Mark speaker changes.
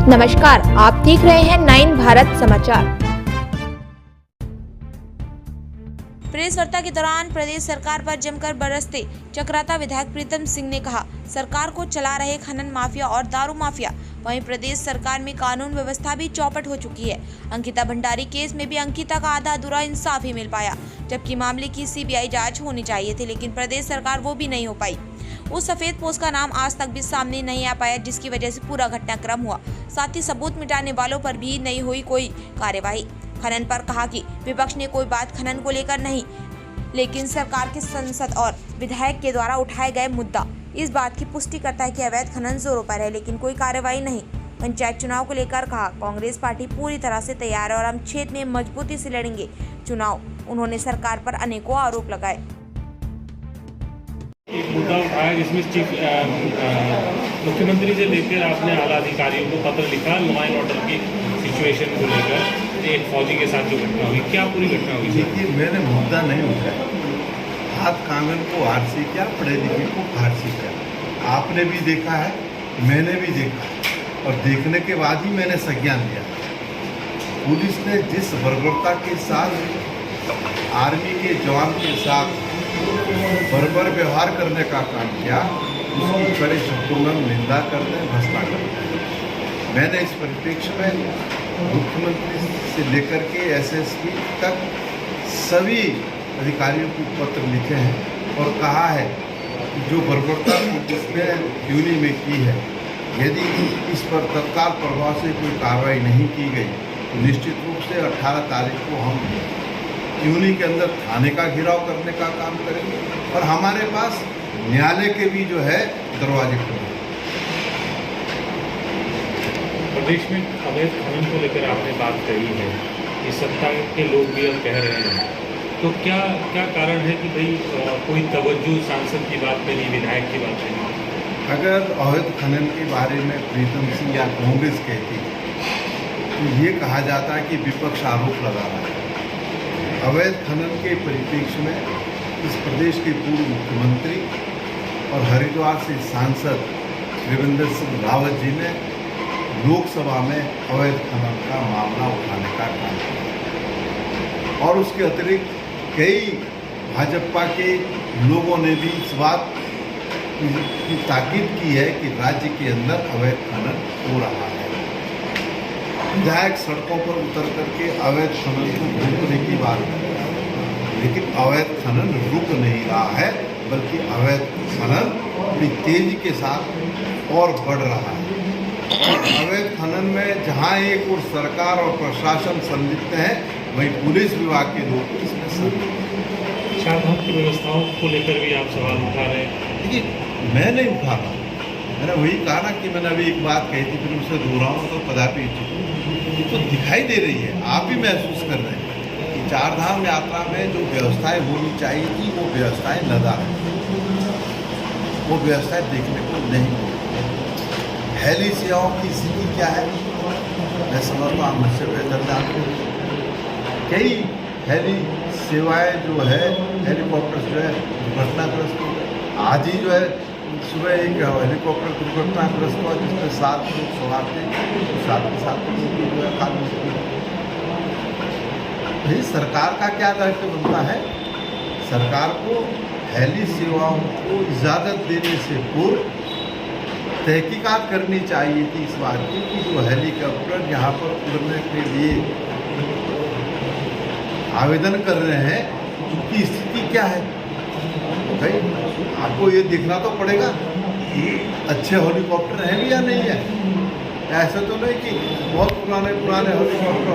Speaker 1: नमस्कार, आप देख रहे हैं 9 भारत समाचार।
Speaker 2: प्रेस वार्ता के दौरान प्रदेश सरकार पर जमकर बरसते चक्राता विधायक प्रीतम सिंह ने कहा, सरकार को चला रहे खनन माफिया और दारू माफिया। वहीं प्रदेश सरकार में कानून व्यवस्था भी चौपट हो चुकी है। अंकिता भंडारी केस में भी अंकिता का आधा अधूरा इंसाफ ही मिल पाया, जबकि मामले की सीबीआई जांच होनी चाहिए थी, लेकिन प्रदेश सरकार वो भी नहीं हो पाई। उस सफेद पोस्ट का नाम आज तक भी सामने नहीं आ पाया, जिसकी वजह से पूरा घटनाक्रम हुआ। साथ ही सबूत मिटाने वालों पर भी नहीं हुई कोई कार्यवाही। खनन पर कहा कि विपक्ष ने कोई बात खनन को लेकर नहीं, लेकिन सरकार के संसद और विधायक के द्वारा उठाए गए मुद्दा इस बात की पुष्टि करता है कि अवैध खनन जोरों पर है, लेकिन कोई कार्यवाही नहीं। पंचायत चुनाव को लेकर कहा, कांग्रेस पार्टी पूरी तरह से तैयार है और हम क्षेत्र में मजबूती से लड़ेंगे चुनाव। उन्होंने सरकार पर अनेकों आरोप लगाए।
Speaker 3: एक मुद्दा उठाया जिसमें मुख्यमंत्री से लेकर आपने आला अधिकारियों को पत्र लिखा लॉ एंड ऑर्डर की सिचुएशन को लेकर, एक फौजी के साथ जो घटना हुई, क्या पूरी घटना हुई?
Speaker 4: देखिए, मैंने मुद्दा नहीं उठाया। हाथ कांगन को आरसी क्या, पढ़े लिखे को फारसी क्या। आपने भी देखा है, मैंने भी देखा है, और देखने के बाद ही मैंने संज्ञान लिया। पुलिस ने जिस बर्बरता के साथ आर्मी के जवान के साथ बर्बर व्यवहार करने का काम किया, उसकी कड़े शब्दों में निंदा करते हैं, भर्त्सना करते हैं। मैंने इस परिप्रेक्ष्य में मुख्यमंत्री से लेकर के एसएसपी तक सभी अधिकारियों को पत्र लिखे हैं और कहा है कि जो बर्बरता पुलिस ने यूनी में की है, यदि इस पर तत्काल प्रभाव से कोई कार्रवाई नहीं की गई तो निश्चित रूप से 18 तारीख को हम यूनी के अंदर थाने का घेराव करने का काम करेंगे और हमारे पास न्यायालय के भी जो है दरवाजे खुले।
Speaker 3: प्रदेश में अवैध खनन को लेकर आपने बात कही है कि सत्ता के लोग भी अब कह रहे हैं, तो क्या क्या कारण है कि भाई कोई तवज्जो सांसद की बात पे नहीं, विधायक की बात पे नहीं?
Speaker 4: अगर अवैध खनन के बारे में प्रीतम सिंह या कांग्रेस कहती तो ये कहा जाता है कि विपक्ष आरोप लगा रहा है। अवैध खनन के परिप्रेक्ष्य में इस प्रदेश के पूर्व मुख्यमंत्री और हरिद्वार से सांसद त्रिवेंद्र सिंह रावत जी ने लोकसभा में अवैध खनन का मामला उठाने का काम किया और उसके अतिरिक्त कई भाजपा के लोगों ने भी इस बात की ताकीद की है कि राज्य के अंदर अवैध खनन हो रहा है। विधायक सड़कों पर उतर करके अवैध खनन को रोकने की बात कर रहे हैं, लेकिन अवैध खनन रुक नहीं रहा है, बल्कि अवैध खनन बड़ी तेजी के साथ और बढ़ रहा है। अवैध खनन में जहां एक और सरकार और प्रशासन संलिप्त है, वहीं पुलिस विभाग के लोग इसमें संलिप्त हैं।
Speaker 3: चारधाम की व्यवस्थाओं को लेकर भी आप सवाल उठा रहे हैं?
Speaker 4: देखिए, मैं नहीं उठा रहा, मैंने वही कहा ना कि मैंने अभी एक बात कही थी, फिर उसे दोहराऊं तो कदापि ये तो दिखाई दे रही है, आप भी महसूस कर रहे हैं कि चारधाम यात्रा में जो व्यवस्थाएं होनी चाहिए थी वो व्यवस्थाएं लदा है, वो व्यवस्थाएं देखने को नहीं मिली। हेली सेवाओं की स्थिति क्या है, मैं समझता हूँ मुझसे बेहतर जानते हैं। कई हेली सेवाएं जो है, हेलीकॉप्टर जो है दुर्घटनाग्रस्त हो गए। आज ही जो है सुबह एक हेलीकॉप्टर दुर्घटनाग्रस्त हुआ जिसमें 7 लोग सवार थे, 7 के 7 लोगों की जो है खाली मृत्यु हुई। भाई, सरकार का क्या दायित्व बनता है? सरकार को हेली सेवाओं को इजाज़त देने से पूर्व तहकीकात करनी चाहिए थी इस बात की कि जो हेलीकॉप्टर यहाँ पर उड़ने के लिए आवेदन कर रहे हैं उनकी स्थिति क्या है। भाई, आपको ये देखना तो पड़ेगा कि अच्छे हेलीकॉप्टर हैं भी या नहीं है। ऐसा तो नहीं कि बहुत पुराने हेलीकॉप्टर